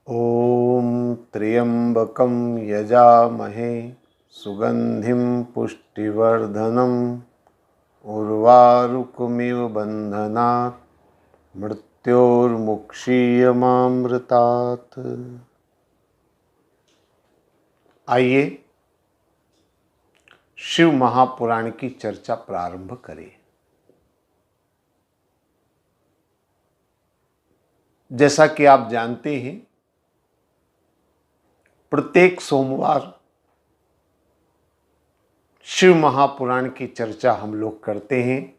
ॐ त्र्यम्बकं यजामहे सुगन्धिं पुष्टिवर्धनम् उर्वारुकमिव बन्धनात् मृत्योर्मुक्षीयमामृतात्। आइए शिव महापुराण की चर्चा प्रारंभ करें। जैसा कि आप जानते हैं, प्रत्येक सोमवार शिव महापुराण की चर्चा हम लोग करते हैं।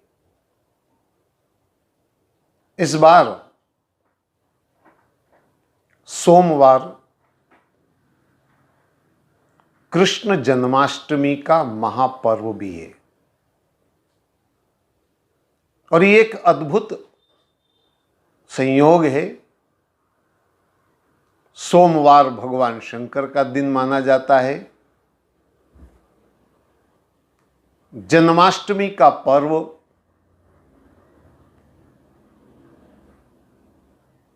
इस बार सोमवार कृष्ण जन्माष्टमी का महापर्व भी है और ये एक अद्भुत संयोग है। सोमवार भगवान शंकर का दिन माना जाता है। जन्माष्टमी का पर्व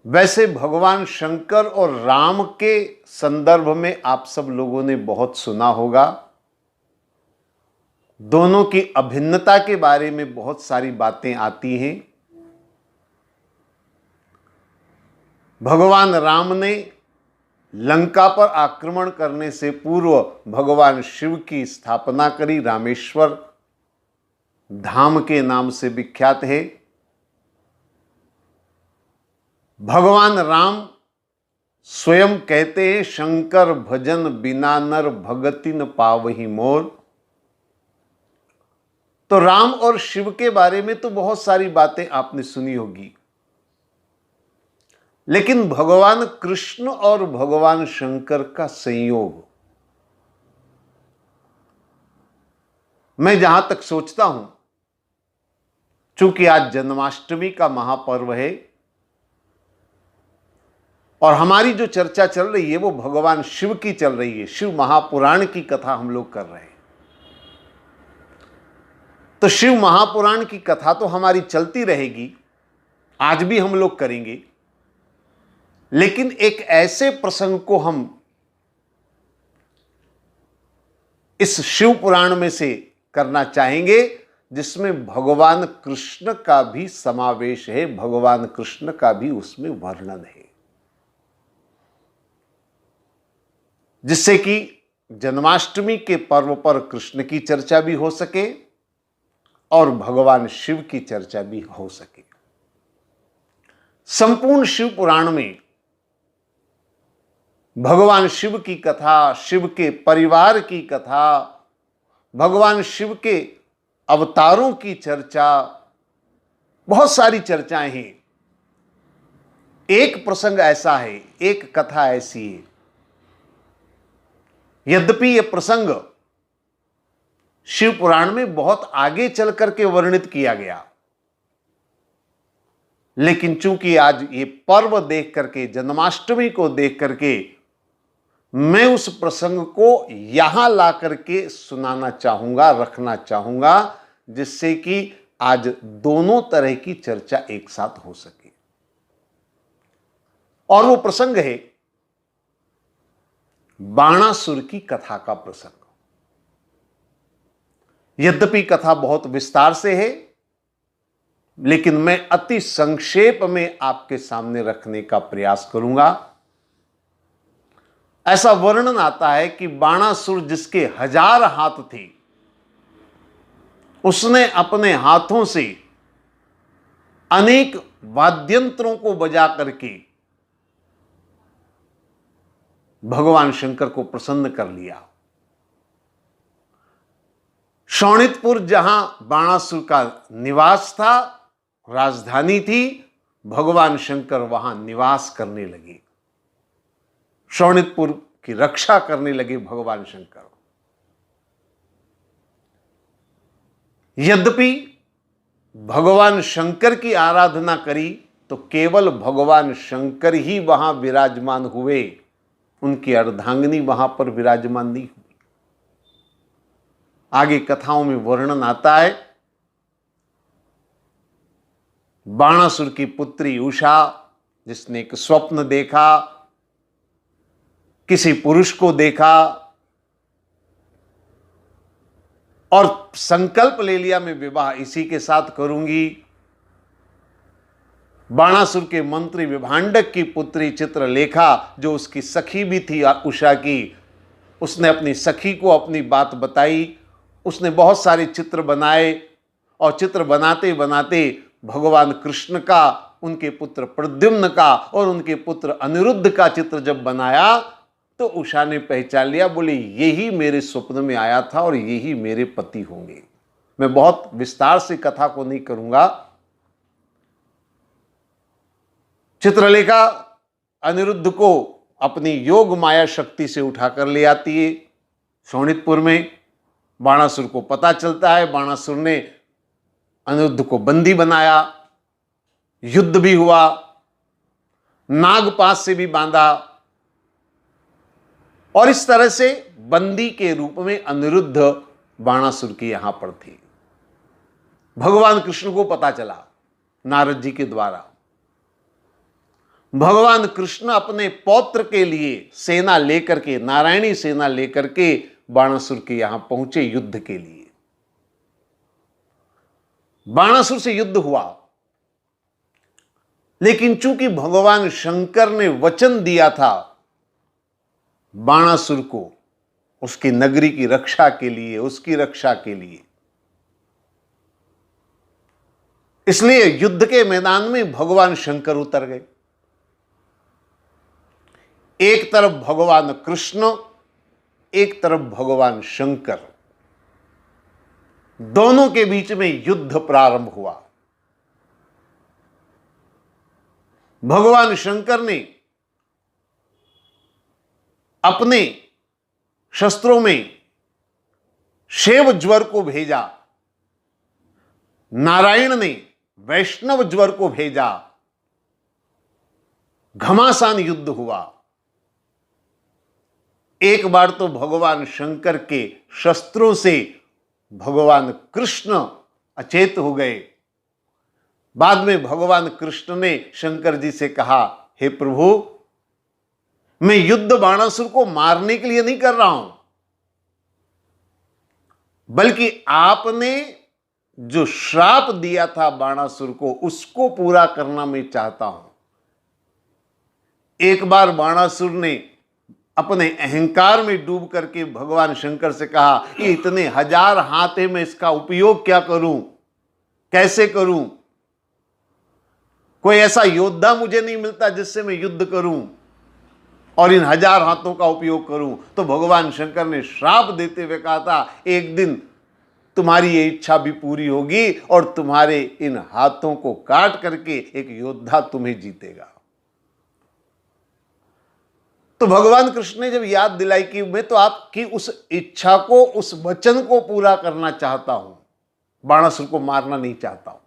वैसे भगवान शंकर और राम के संदर्भ में आप सब लोगों ने बहुत सुना होगा। दोनों की अभिन्नता के बारे में बहुत सारी बातें आती हैं। भगवान राम ने लंका पर आक्रमण करने से पूर्व भगवान शिव की स्थापना करी। रामेश्वर धाम के नाम से विख्यात है। भगवान राम स्वयं कहते हैं, शंकर भजन बिना नर भगति न पावहि मोर। तो राम और शिव के बारे में तो बहुत सारी बातें आपने सुनी होगी, लेकिन भगवान कृष्ण और भगवान शंकर का संयोग, मैं जहां तक सोचता हूं, चूंकि आज जन्माष्टमी का महापर्व है और हमारी जो चर्चा चल रही है वो भगवान शिव की चल रही है। शिव महापुराण की कथा हम लोग कर रहे हैं। तो शिव महापुराण की कथा तो हमारी चलती रहेगी, आज भी हम लोग करेंगे, लेकिन एक ऐसे प्रसंग को हम इस शिव पुराण में से करना चाहेंगे जिसमें भगवान कृष्ण का भी समावेश है, भगवान कृष्ण का भी उसमें वर्णन है, जिससे कि जन्माष्टमी के पर्व पर कृष्ण की चर्चा भी हो सके और भगवान शिव की चर्चा भी हो सके। संपूर्ण शिव पुराण में भगवान शिव की कथा, शिव के परिवार की कथा, भगवान शिव के अवतारों की चर्चा, बहुत सारी चर्चाएं हैं। एक प्रसंग ऐसा है, एक कथा ऐसी है, यद्यपि यह प्रसंग शिव पुराण में बहुत आगे चल करके वर्णित किया गया, लेकिन चूंकि आज ये पर्व देख करके, जन्माष्टमी को देख करके, मैं उस प्रसंग को यहां ला करके सुनाना चाहूंगा, रखना चाहूंगा, जिससे कि आज दोनों तरह की चर्चा एक साथ हो सके। और वो प्रसंग है बाणासुर की कथा का प्रसंग। यद्यपि कथा बहुत विस्तार से है, लेकिन मैं अति संक्षेप में आपके सामने रखने का प्रयास करूंगा। ऐसा वर्णन आता है कि बाणासुर, जिसके 1000 हाथ थे, उसने अपने हाथों से अनेक वाद्यंत्रों को बजा करके भगवान शंकर को प्रसन्न कर लिया। शोणितपुर, जहां बाणासुर का निवास था, राजधानी थी, भगवान शंकर वहां निवास करने लगे, शोणितपुर की रक्षा करने लगे भगवान शंकर। यद्यपि भगवान शंकर की आराधना करी तो केवल भगवान शंकर ही वहां विराजमान हुए, उनकी अर्धांगिनी वहां पर विराजमान नहीं हुई। आगे कथाओं में वर्णन आता है, बाणासुर की पुत्री उषा, जिसने एक स्वप्न देखा किसी पुरुष को देखा और संकल्प ले लिया मैं विवाह इसी के साथ करूंगी। बाणासुर के मंत्री विभांडक की पुत्री चित्रलेखा, जो उसकी सखी भी थी उषा की, उसने अपनी सखी को अपनी बात बताई। उसने बहुत सारे चित्र बनाए और चित्र बनाते बनाते भगवान कृष्ण का, उनके पुत्र प्रद्युम्न का और उनके पुत्र अनिरुद्ध का चित्र जब बनाया तो उषा ने पहचान लिया, बोले यही मेरे स्वप्न में आया था और यही मेरे पति होंगे। मैं बहुत विस्तार से कथा को नहीं करूंगा। चित्रलेखा अनिरुद्ध को अपनी योग माया शक्ति से उठाकर ले आती है शोणितपुर में। बाणासुर को पता चलता है, बाणासुर ने अनिरुद्ध को बंदी बनाया, युद्ध भी हुआ, नागपाश से भी बांधा और इस तरह से बंदी के रूप में अनिरुद्ध बाणासुर की यहां पर थी। भगवान कृष्ण को पता चला नारद जी के द्वारा। भगवान कृष्ण अपने पौत्र के लिए सेना लेकर के, नारायणी सेना लेकर के बाणासुर के यहां पहुंचे युद्ध के लिए। बाणासुर से युद्ध हुआ, लेकिन चूंकि भगवान शंकर ने वचन दिया था बाणासुर को उसकी नगरी की रक्षा के लिए, उसकी रक्षा के लिए, इसलिए युद्ध के मैदान में भगवान शंकर उतर गए। एक तरफ भगवान कृष्ण, एक तरफ भगवान शंकर, दोनों के बीच में युद्ध प्रारंभ हुआ। भगवान शंकर ने अपने शस्त्रों में शैव ज्वर को भेजा, नारायण ने वैष्णव ज्वर को भेजा। घमासान युद्ध हुआ। एक बार तो भगवान शंकर के शस्त्रों से भगवान कृष्ण अचेत हो गए। बाद में भगवान कृष्ण ने शंकर जी से कहा, हे प्रभु, मैं युद्ध बाणासुर को मारने के लिए नहीं कर रहा हूं, बल्कि आपने जो श्राप दिया था बाणासुर को, उसको पूरा करना मैं चाहता हूं। एक बार बाणासुर ने अपने अहंकार में डूब करके भगवान शंकर से कहा, ये इतने हजार हाथ है, मैं इसका उपयोग क्या करूं, कैसे करूं? कोई ऐसा योद्धा मुझे नहीं मिलता जिससे मैं युद्ध करूं और इन हजार हाथों का उपयोग करूं। तो भगवान शंकर ने श्राप देते हुए कहा था, एक दिन तुम्हारी ये इच्छा भी पूरी होगी और तुम्हारे इन हाथों को काट करके एक योद्धा तुम्हें जीतेगा। तो भगवान कृष्ण ने जब याद दिलाई कि मैं तो आपकी उस इच्छा को, उस वचन को पूरा करना चाहता हूं, बाणासुर को मारना नहीं चाहता हूं।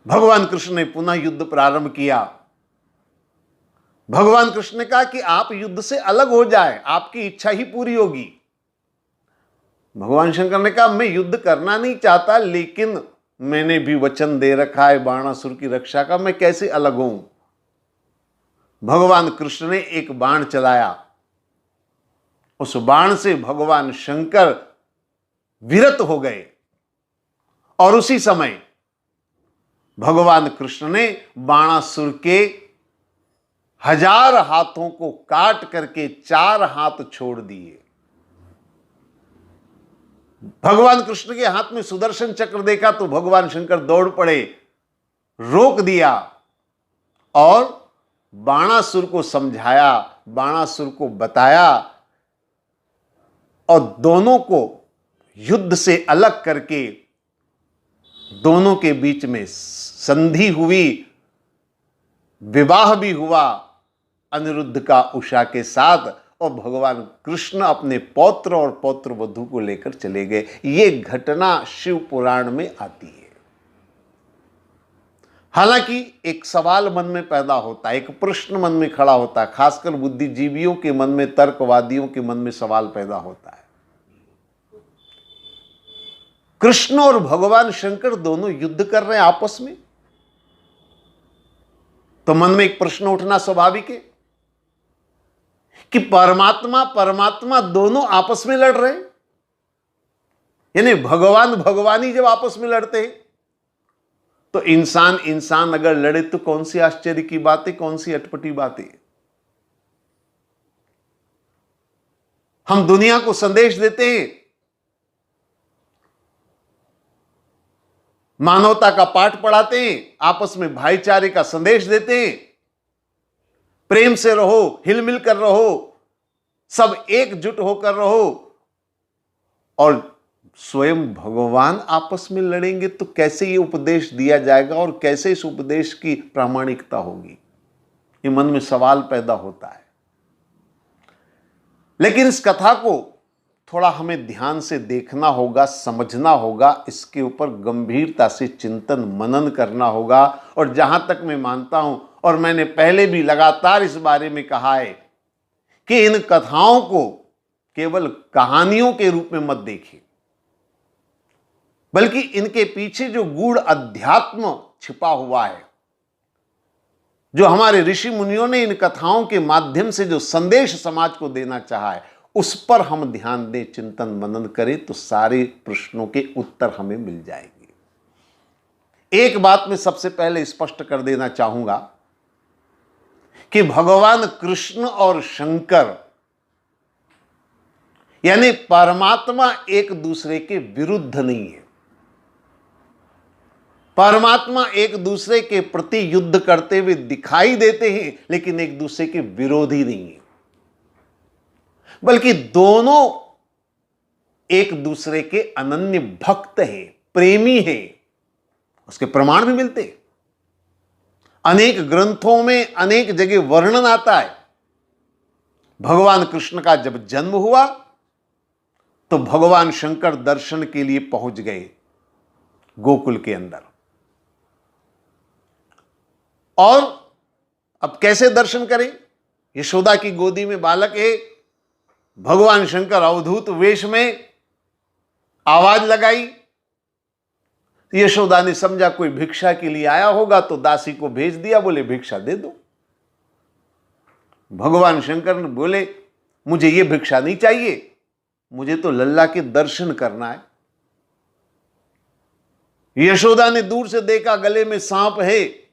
भगवान कृष्ण ने पुनः युद्ध प्रारंभ किया। भगवान कृष्ण ने कहा कि आप युद्ध से अलग हो जाए, आपकी इच्छा ही पूरी होगी। भगवान शंकर ने कहा, मैं युद्ध करना नहीं चाहता, लेकिन मैंने भी वचन दे रखा है बाणासुर की रक्षा का, मैं कैसे अलग हूं? भगवान कृष्ण ने एक बाण चलाया। उस बाण से भगवान शंकर विरत हो गए और उसी समय भगवान कृष्ण ने बाणासुर के हजार हाथों को काट करके 4 हाथ छोड़ दिए। भगवान कृष्ण के हाथ में सुदर्शन चक्र देखा तो भगवान शंकर दौड़ पड़े, रोक दिया और बाणासुर को समझाया, बाणासुर को बताया और दोनों को युद्ध से अलग करके दोनों के बीच में संधि हुई, विवाह भी हुआ अनिरुद्ध का उषा के साथ और भगवान कृष्ण अपने पौत्र और पौत्र वधू को लेकर चले गए। ये घटना शिव पुराण में आती है। हालांकि एक सवाल मन में पैदा होता है, एक प्रश्न मन में खड़ा होता है, खासकर बुद्धिजीवियों के मन में, तर्कवादियों के मन में सवाल पैदा होता है। कृष्ण और भगवान शंकर दोनों युद्ध कर रहे हैं आपस में, तो मन में एक प्रश्न उठना स्वाभाविक है कि परमात्मा परमात्मा दोनों आपस में लड़ रहे हैं, यानी भगवान भगवान ही जब आपस में लड़ते हैं तो इंसान इंसान अगर लड़े तो कौन सी आश्चर्य की बात है, कौन सी अटपटी बात है। हम दुनिया को संदेश देते हैं, मानवता का पाठ पढ़ाते हैं, आपस में भाईचारे का संदेश देते हैं, प्रेम से रहो, हिलमिल कर रहो, सब एकजुट होकर रहो, और स्वयं भगवान आपस में लड़ेंगे तो कैसे ये उपदेश दिया जाएगा और कैसे इस उपदेश की प्रामाणिकता होगी? ये मन में सवाल पैदा होता है। लेकिन इस कथा को थोड़ा हमें ध्यान से देखना होगा, समझना होगा, इसके ऊपर गंभीरता से चिंतन मनन करना होगा। और जहां तक मैं मानता हूं, और मैंने पहले भी लगातार इस बारे में कहा है कि इन कथाओं को केवल कहानियों के रूप में मत देखिए, बल्कि इनके पीछे जो गूढ़ अध्यात्म छिपा हुआ है, जो हमारे ऋषि मुनियों ने इन कथाओं के माध्यम से जो संदेश समाज को देना चाहा है, उस पर हम ध्यान दें, चिंतन मनन करें तो सारे प्रश्नों के उत्तर हमें मिल जाएंगे। एक बात मैं सबसे पहले स्पष्ट कर देना चाहूंगा कि भगवान कृष्ण और शंकर यानी परमात्मा एक दूसरे के विरुद्ध नहीं है। परमात्मा एक दूसरे के प्रति युद्ध करते हुए दिखाई देते हैं, लेकिन एक दूसरे के विरोधी नहीं है, बल्कि दोनों एक दूसरे के अनन्य भक्त हैं, प्रेमी हैं। उसके प्रमाण भी मिलते हैं। अनेक ग्रंथों में अनेक जगह वर्णन आता है। भगवान कृष्ण का जब जन्म हुआ तो भगवान शंकर दर्शन के लिए पहुंच गए गोकुल के अंदर। और अब कैसे दर्शन करें? यशोदा की गोदी में बालक है, भगवान शंकर अवधूत वेश में आवाज लगाई। यशोदा ने समझा कोई भिक्षा के लिए आया होगा तो दासी को भेज दिया, बोले भिक्षा दे दो। भगवान शंकर ने बोले मुझे ये भिक्षा नहीं चाहिए, मुझे तो लल्ला के दर्शन करना है। यशोदा ने दूर से देखा, गले में सांप है,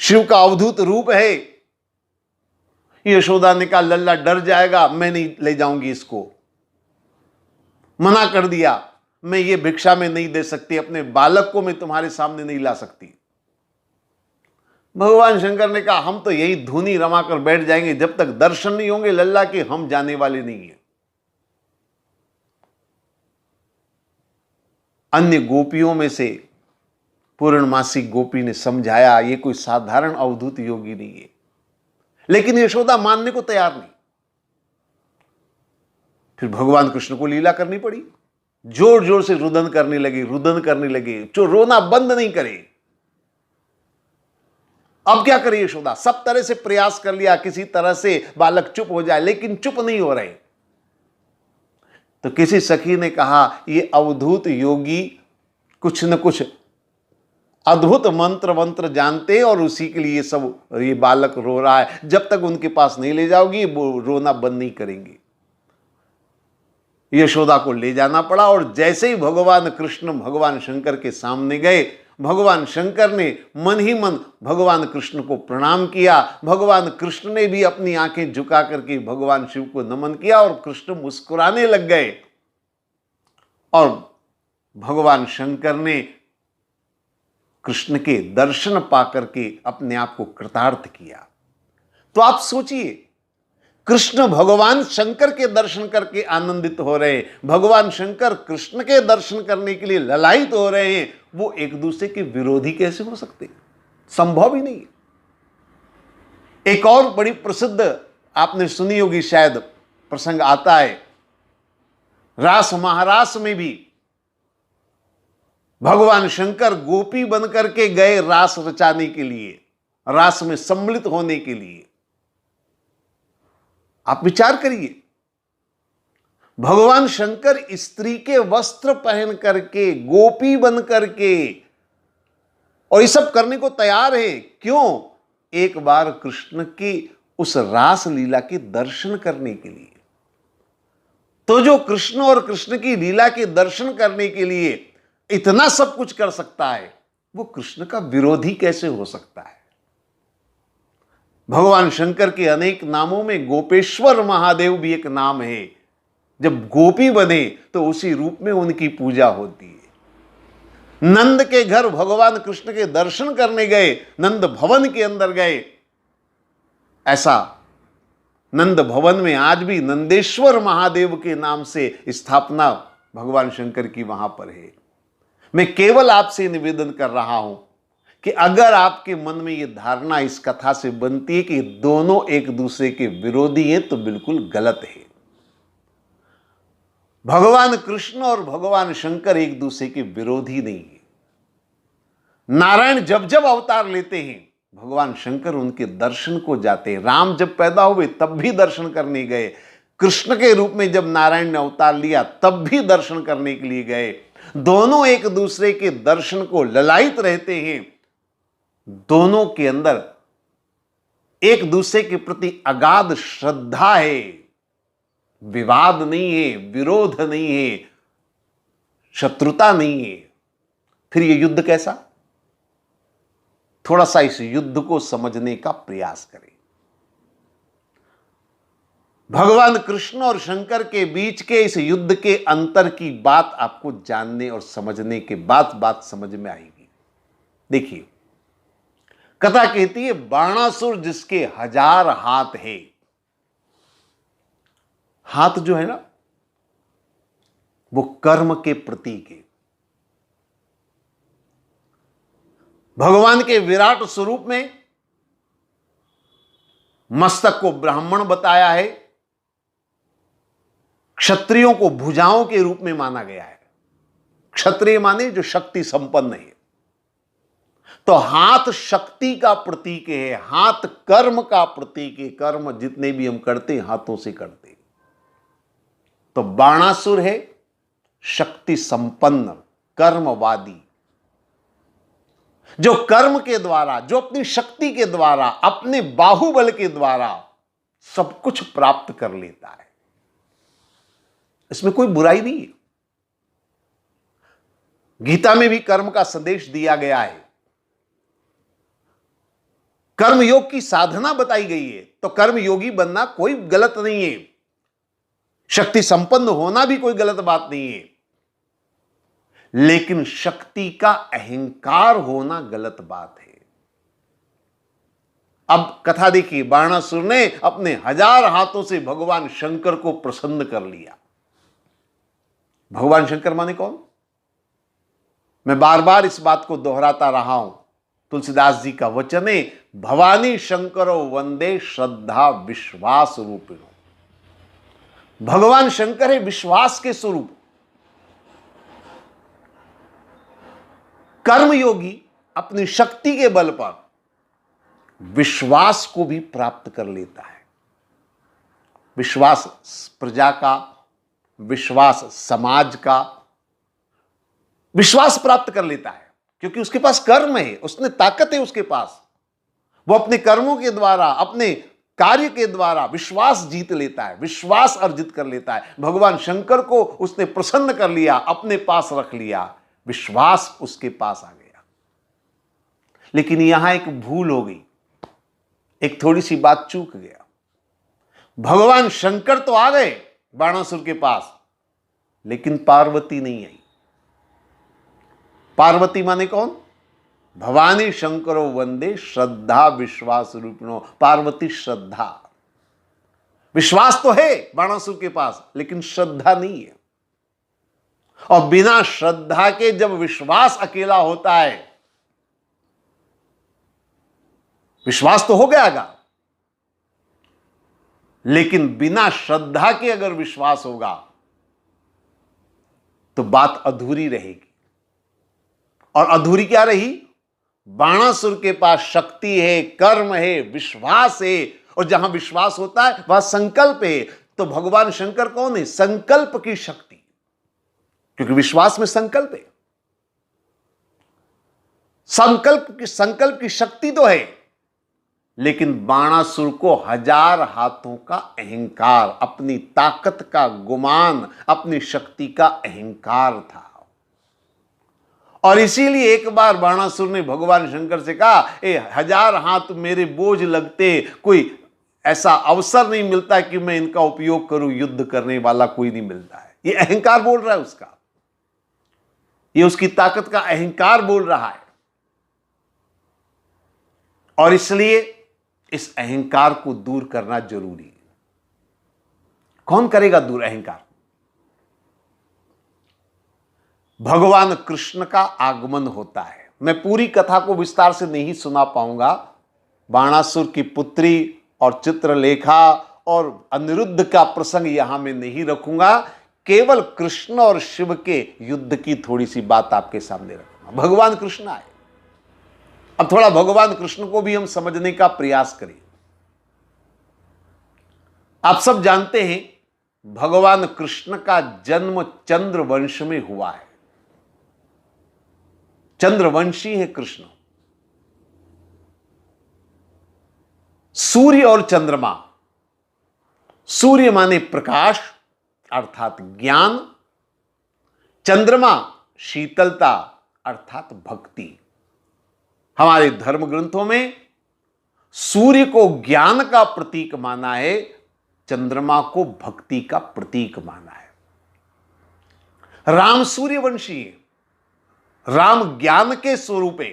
शिव का अवधूत रूप है। यशोदा ने कहा लल्ला डर जाएगा, मैं नहीं ले जाऊंगी इसको। मना कर दिया, मैं ये भिक्षा में नहीं दे सकती, अपने बालक को मैं तुम्हारे सामने नहीं ला सकती। भगवान शंकर ने कहा हम तो यही धुनी रमाकर बैठ जाएंगे, जब तक दर्शन नहीं होंगे लल्ला के हम जाने वाले नहीं हैं। अन्य गोपियों में से पूर्णमासी गोपी ने समझाया ये कोई साधारण अवधूत योगी नहीं है, लेकिन यशोदा मानने को तैयार नहीं। फिर भगवान कृष्ण को लीला करनी पड़ी, जोर जोर से रुदन करने लगे, जो रोना बंद नहीं करे। अब क्या करे यशोदा? सब तरह से प्रयास कर लिया, किसी तरह से बालक चुप हो जाए, लेकिन चुप नहीं हो रहे। तो किसी सखी ने कहा ये अवधूत योगी कुछ न कुछ अद्भुत मंत्र जानते हैं और उसी के लिए सब ये बालक रो रहा है, जब तक उनके पास नहीं ले जाओगी वो रोना बंद नहीं करेंगे। यशोदा को ले जाना पड़ा और जैसे ही भगवान कृष्ण भगवान शंकर के सामने गए, भगवान शंकर ने मन ही मन भगवान कृष्ण को प्रणाम किया। भगवान कृष्ण ने भी अपनी आंखें झुका करके भगवान शिव को नमन किया और कृष्ण मुस्कुराने लग गए। और भगवान शंकर ने कृष्ण के दर्शन पाकर के अपने आप को कृतार्थ किया। तो आप सोचिए, कृष्ण भगवान शंकर के दर्शन करके आनंदित हो रहे हैं, भगवान शंकर कृष्ण के दर्शन करने के लिए ललायित हो रहे हैं, वो एक दूसरे के विरोधी कैसे हो सकते? संभव ही नहीं है। एक और बड़ी प्रसिद्ध आपने सुनी होगी शायद, प्रसंग आता है रास महारास में भी भगवान शंकर गोपी बनकर के गए रास रचाने के लिए, रास में सम्मिलित होने के लिए। आप विचार करिए, भगवान शंकर स्त्री के वस्त्र पहन करके, गोपी बन करके और ये सब करने को तैयार है। क्यों? एक बार कृष्ण की उस रास लीला के दर्शन करने के लिए। तो जो कृष्ण और कृष्ण की लीला के दर्शन करने के लिए इतना सब कुछ कर सकता है, वो कृष्ण का विरोधी कैसे हो सकता है? भगवान शंकर के अनेक नामों में गोपेश्वर महादेव भी एक नाम है। जब गोपी बने तो उसी रूप में उनकी पूजा होती है। नंद के घर भगवान कृष्ण के दर्शन करने गए, नंद भवन के अंदर गए। ऐसा नंद भवन में आज भी नंदेश्वर महादेव के नाम से स्थापना भगवान शंकर की वहां पर है। मैं केवल आपसे निवेदन कर रहा हूं कि अगर आपके मन में यह धारणा इस कथा से बनती है कि दोनों एक दूसरे के विरोधी हैं, तो बिल्कुल गलत है। भगवान कृष्ण और भगवान शंकर एक दूसरे के विरोधी नहीं है। नारायण जब जब अवतार लेते हैं, भगवान शंकर उनके दर्शन को जाते हैं। राम जब पैदा हुए तब भी दर्शन करने गए। कृष्ण के रूप में जब नारायण ने अवतार लिया तब भी दर्शन करने के लिए गए। दोनों एक दूसरे के दर्शन को ललायित रहते हैं। दोनों के अंदर एक दूसरे के प्रति अगाध श्रद्धा है। विवाद नहीं है, विरोध नहीं है, शत्रुता नहीं है। फिर यह युद्ध कैसा? थोड़ा सा इस युद्ध को समझने का प्रयास करें। भगवान कृष्ण और शंकर के बीच के इस युद्ध के अंतर की बात आपको जानने और समझने के बाद बात समझ में आएगी। देखिए, कथा कहती है बाणासुर जिसके 1000 हाथ है। हाथ जो है ना, वो कर्म के प्रतीक है। भगवान के विराट स्वरूप में मस्तक को ब्राह्मण बताया है। क्षत्रियों को भुजाओं के रूप में माना गया है। क्षत्रिय माने जो शक्ति संपन्न है। तो हाथ शक्ति का प्रतीक है, हाथ कर्म का प्रतीक है। कर्म जितने भी हम करते हैं हाथों से करते हैं। तो बाणासुर है शक्ति संपन्न, कर्मवादी, जो कर्म के द्वारा, जो अपनी शक्ति के द्वारा, अपने बाहुबल के द्वारा सब कुछ प्राप्त कर लेता है। इसमें कोई बुराई नहीं है। गीता में भी कर्म का संदेश दिया गया है। कर्म योग की साधना बताई गई है। तो कर्म योगी बनना कोई गलत नहीं है। शक्ति संपन्न होना भी कोई गलत बात नहीं है। लेकिन शक्ति का अहंकार होना गलत बात है। अब कथा देखिए, बाणासुर ने अपने 1000 हाथों से भगवान शंकर को प्रसन्न कर लिया। भगवान शंकर माने कौन? मैं बार बार इस बात को दोहराता रहा हूं। तुलसीदास जी का वचन है, भवानी शंकरो वंदे श्रद्धा विश्वास रूपिणो। भगवान शंकर है विश्वास के स्वरूप। कर्मयोगी अपनी शक्ति के बल पर विश्वास को भी प्राप्त कर लेता है। विश्वास प्रजा का, विश्वास समाज का, विश्वास प्राप्त कर लेता है क्योंकि उसके पास कर्म है, उसने ताकत है उसके पास। वो अपने कर्मों के द्वारा, अपने कार्य के द्वारा विश्वास जीत लेता है, विश्वास अर्जित कर लेता है। भगवान शंकर को उसने प्रसन्न कर लिया, अपने पास रख लिया, विश्वास उसके पास आ गया। लेकिन यहां एक भूल हो गई, एक थोड़ी सी बात चूक गया। भगवान शंकर तो आ गए बाणासुर के पास, लेकिन पार्वती नहीं आई। पार्वती माने कौन? भवानी शंकरो वंदे श्रद्धा विश्वास रूपिणो। पार्वती श्रद्धा, विश्वास तो है बाणासुर के पास, लेकिन श्रद्धा नहीं है। और बिना श्रद्धा के जब विश्वास अकेला होता है, विश्वास तो हो गयागा, लेकिन बिना श्रद्धा के अगर विश्वास होगा तो बात अधूरी रहेगी। और अधूरी क्या रही? बाणासुर के पास शक्ति है, कर्म है, विश्वास है, और जहां विश्वास होता है वहां संकल्प है। तो भगवान शंकर कौन है? संकल्प की शक्ति, क्योंकि विश्वास में संकल्प है। संकल्प की शक्ति तो है, लेकिन बाणासुर को 1000 हाथों का अहंकार, अपनी ताकत का गुमान, अपनी शक्ति का अहंकार था। और इसीलिए एक बार बाणासुर ने भगवान शंकर से कहा, 1000 हाथ मेरे बोझ लगते, कोई ऐसा अवसर नहीं मिलता कि मैं इनका उपयोग करूं, युद्ध करने वाला कोई नहीं मिलता है। ये अहंकार बोल रहा है उसका, ये उसकी ताकत का अहंकार बोल रहा है। और इसलिए इस अहंकार को दूर करना जरूरी है। कौन करेगा दूर अहंकार? भगवान कृष्ण का आगमन होता है। मैं पूरी कथा को विस्तार से नहीं सुना पाऊंगा, बाणासुर की पुत्री और चित्रलेखा और अनिरुद्ध का प्रसंग यहां मैं नहीं रखूंगा, केवल कृष्ण और शिव के युद्ध की थोड़ी सी बात आपके सामने रखूंगा। भगवान कृष्ण आए, अब थोड़ा भगवान कृष्ण को भी हम समझने का प्रयास करें। आप सब जानते हैं भगवान कृष्ण का जन्म चंद्रवंश में हुआ है। चंद्रवंशी है कृष्ण। सूर्य और चंद्रमा, सूर्य माने प्रकाश अर्थात ज्ञान, चंद्रमा शीतलता अर्थात भक्ति। हमारे धर्म ग्रंथों में सूर्य को ज्ञान का प्रतीक माना है, चंद्रमा को भक्ति का प्रतीक माना है। राम सूर्यवंशी है, राम ज्ञान के स्वरूप है,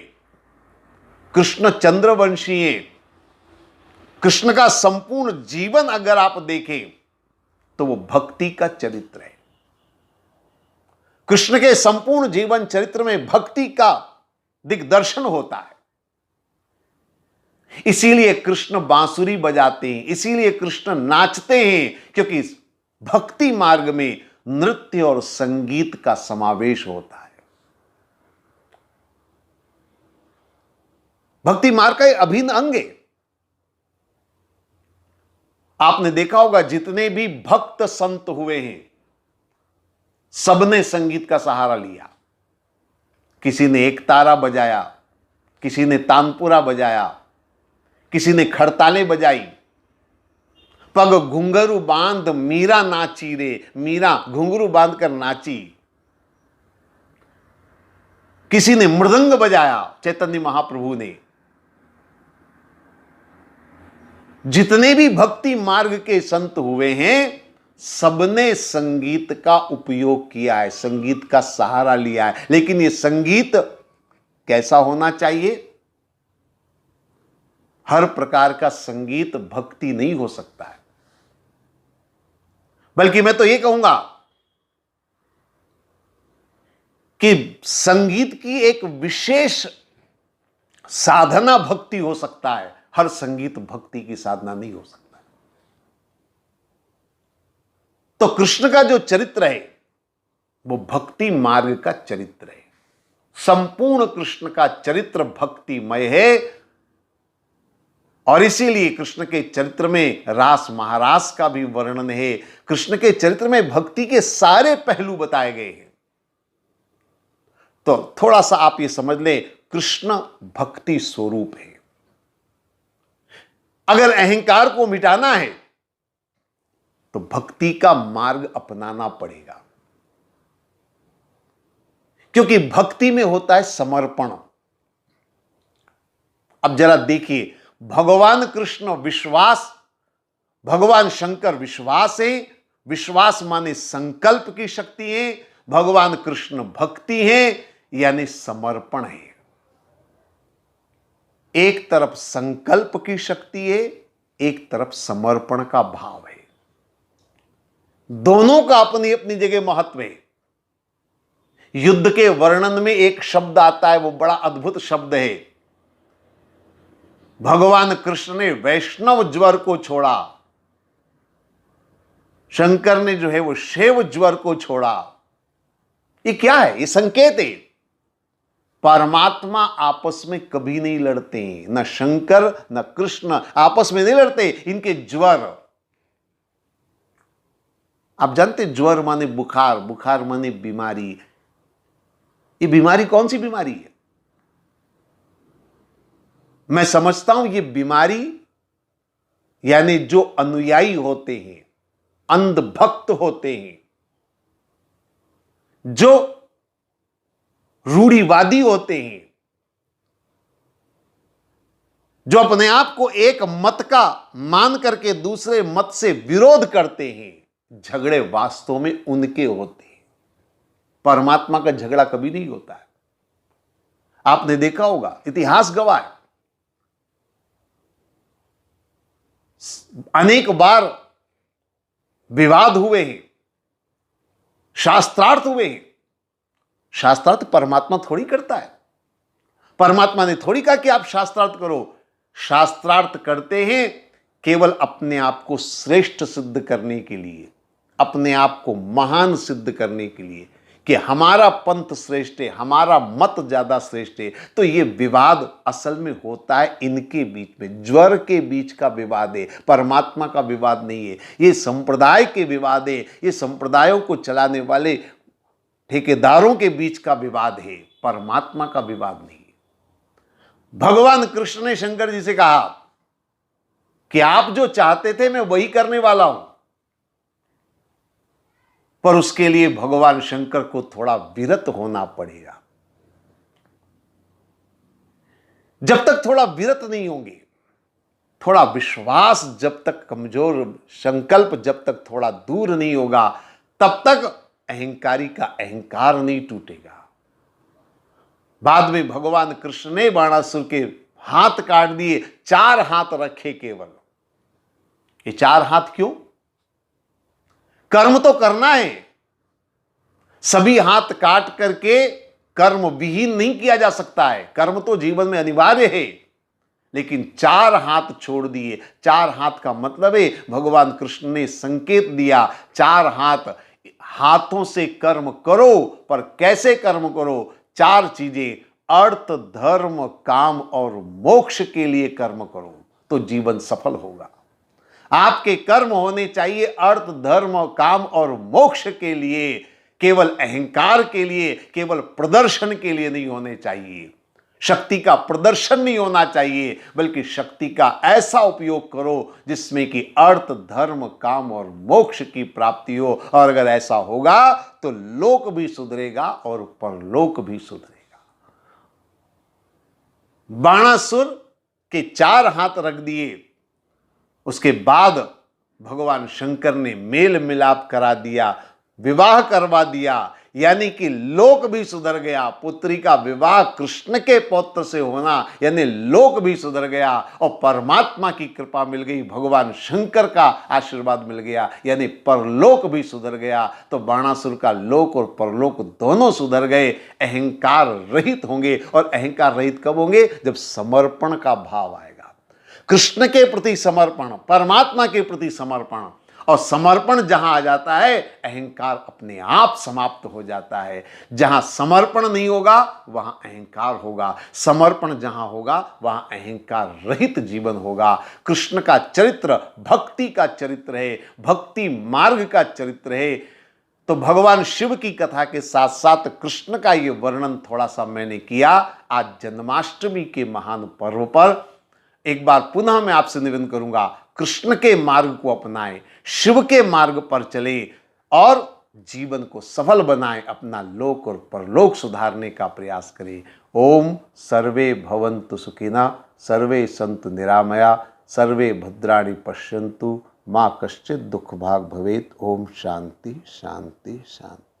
कृष्ण चंद्रवंशी है। कृष्ण का संपूर्ण जीवन अगर आप देखें तो वो भक्ति का चरित्र है। कृष्ण के संपूर्ण जीवन चरित्र में भक्ति का दिग्दर्शन होता है। इसीलिए कृष्ण बांसुरी बजाते हैं, इसीलिए कृष्ण नाचते हैं, क्योंकि इस भक्ति मार्ग में नृत्य और संगीत का समावेश होता है। भक्ति मार्ग का अभिन्न अंग है। आपने देखा होगा जितने भी भक्त संत हुए हैं, सबने संगीत का सहारा लिया। किसी ने एक तारा बजाया, किसी ने तानपुरा बजाया, किसी ने खड़ताले बजाई। पग घुंघरू बांध मीरा नाची रे, मीरा घुंघरू बांध कर नाची। किसी ने मृदंग बजाया, चैतन्य महाप्रभु ने। जितने भी भक्ति मार्ग के संत हुए हैं, सबने संगीत का उपयोग किया है, संगीत का सहारा लिया है। लेकिन यह संगीत कैसा होना चाहिए? हर प्रकार का संगीत भक्ति नहीं हो सकता है, बल्कि मैं तो यह कहूंगा कि संगीत की एक विशेष साधना भक्ति हो सकता है, हर संगीत भक्ति की साधना नहीं हो सकता। तो कृष्ण का जो चरित्र है वो भक्ति मार्ग का चरित्र है। संपूर्ण कृष्ण का चरित्र भक्तिमय है। और इसीलिए कृष्ण के चरित्र में रास महारास का भी वर्णन है। कृष्ण के चरित्र में भक्ति के सारे पहलू बताए गए हैं। तो थोड़ा सा आप ये समझ लें, कृष्ण भक्ति स्वरूप है। अगर अहंकार को मिटाना है तो भक्ति का मार्ग अपनाना पड़ेगा, क्योंकि भक्ति में होता है समर्पण। अब जरा देखिए, भगवान कृष्ण विश्वास, भगवान शंकर विश्वास है, विश्वास माने संकल्प की शक्ति है। भगवान कृष्ण भक्ति है, यानी समर्पण है। एक तरफ संकल्प की शक्ति है, एक तरफ समर्पण का भाव है। दोनों का अपनी अपनी जगह महत्व है। युद्ध के वर्णन में एक शब्द आता है, वो बड़ा अद्भुत शब्द है। भगवान कृष्ण ने वैष्णव ज्वर को छोड़ा, शंकर ने जो है वो शैव ज्वर को छोड़ा। ये क्या है? ये संकेत है। परमात्मा आपस में कभी नहीं लड़ते, न शंकर न कृष्ण आपस में नहीं लड़ते। इनके ज्वर, आप जानते ज्वर माने बुखार, बुखार माने बीमारी। ये बीमारी कौन सी बीमारी है? मैं समझता हूं ये बीमारी, यानी जो अनुयायी होते हैं, अंधभक्त होते हैं, जो रूढ़िवादी होते हैं, जो अपने आप को एक मत का मान करके दूसरे मत से विरोध करते हैं, झगड़े वास्तव में उनके होते हैं। परमात्मा का झगड़ा कभी नहीं होता है। आपने देखा होगा, इतिहास गवाह है, अनेक बार विवाद हुए हैं, शास्त्रार्थ हुए हैं। शास्त्रार्थ परमात्मा थोड़ी करता है। परमात्मा ने थोड़ी कहा कि आप शास्त्रार्थ करो। शास्त्रार्थ करते हैं केवल अपने आप को श्रेष्ठ सिद्ध करने के लिए, अपने आप को महान सिद्ध करने के लिए कि हमारा पंथ श्रेष्ठ है, हमारा मत ज्यादा श्रेष्ठ है। तो ये विवाद असल में होता है इनके बीच में, ज्वर के बीच का विवाद है, परमात्मा का विवाद नहीं है। ये संप्रदाय के विवाद है, ये संप्रदायों को चलाने वाले ठेकेदारों के बीच का विवाद है, परमात्मा का विवाद नहीं है। भगवान कृष्ण ने शंकर जी से कहा कि आप जो चाहते थे मैं वही करने वाला हूं, पर उसके लिए भगवान शंकर को थोड़ा विरत होना पड़ेगा। जब तक थोड़ा विरत नहीं होंगे, थोड़ा विश्वास जब तक कमजोर, संकल्प जब तक थोड़ा दूर नहीं होगा, तब तक अहंकारी का अहंकार नहीं टूटेगा। बाद में भगवान कृष्ण ने बाणासुर के हाथ काट दिए, 4 हाथ रखे केवल। ये 4 हाथ क्यों? कर्म तो करना है, सभी हाथ काट करके कर्म विहीन नहीं किया जा सकता है। कर्म तो जीवन में अनिवार्य है, लेकिन 4 हाथ छोड़ दिए। 4 हाथ का मतलब है भगवान कृष्ण ने संकेत दिया, 4 हाथों से कर्म करो, पर कैसे कर्म करो? 4 चीजें, अर्थ, धर्म, काम और मोक्ष के लिए कर्म करो तो जीवन सफल होगा। आपके कर्म होने चाहिए अर्थ, धर्म, काम और मोक्ष के लिए, केवल अहंकार के लिए, केवल प्रदर्शन के लिए नहीं होने चाहिए। शक्ति का प्रदर्शन नहीं होना चाहिए, बल्कि शक्ति का ऐसा उपयोग करो जिसमें कि अर्थ, धर्म, काम और मोक्ष की प्राप्ति हो। और अगर ऐसा होगा तो लोक भी सुधरेगा और परलोक भी सुधरेगा। बाणासुर के 4 हाथ रख दिए, उसके बाद भगवान शंकर ने मेल मिलाप करा दिया, विवाह करवा दिया, यानी कि लोक भी सुधर गया। पुत्री का विवाह कृष्ण के पौत्र से होना यानी लोक भी सुधर गया और परमात्मा की कृपा मिल गई, भगवान शंकर का आशीर्वाद मिल गया, यानी परलोक भी सुधर गया। तो बाणासुर का लोक और परलोक दोनों सुधर गए, अहंकार रहित होंगे। और अहंकार रहित कब होंगे? जब समर्पण का भाव आएगा, कृष्ण के प्रति समर्पण, परमात्मा के प्रति समर्पण। और समर्पण जहां आ जाता है, अहंकार अपने आप समाप्त हो जाता है। जहां समर्पण नहीं होगा वहां अहंकार होगा, समर्पण जहां होगा वहां अहंकार रहित जीवन होगा। कृष्ण का चरित्र भक्ति का चरित्र है, भक्ति मार्ग का चरित्र है। तो भगवान शिव की कथा के साथ साथ कृष्ण का ये वर्णन थोड़ा सा मैंने किया। आज जन्माष्टमी के महान पर्व पर एक बार पुनः मैं आपसे निवेदन करूंगा, कृष्ण के मार्ग को अपनाएं, शिव के मार्ग पर चले और जीवन को सफल बनाएं, अपना लोक और परलोक सुधारने का प्रयास करें। ओम सर्वे भवन्तु सुखिनः, सर्वे सन्तु निरामया, सर्वे भद्राणि पश्यन्तु, मां कश्चित् दुःखभाग् भवेत्। ओम शांति शांति शांति।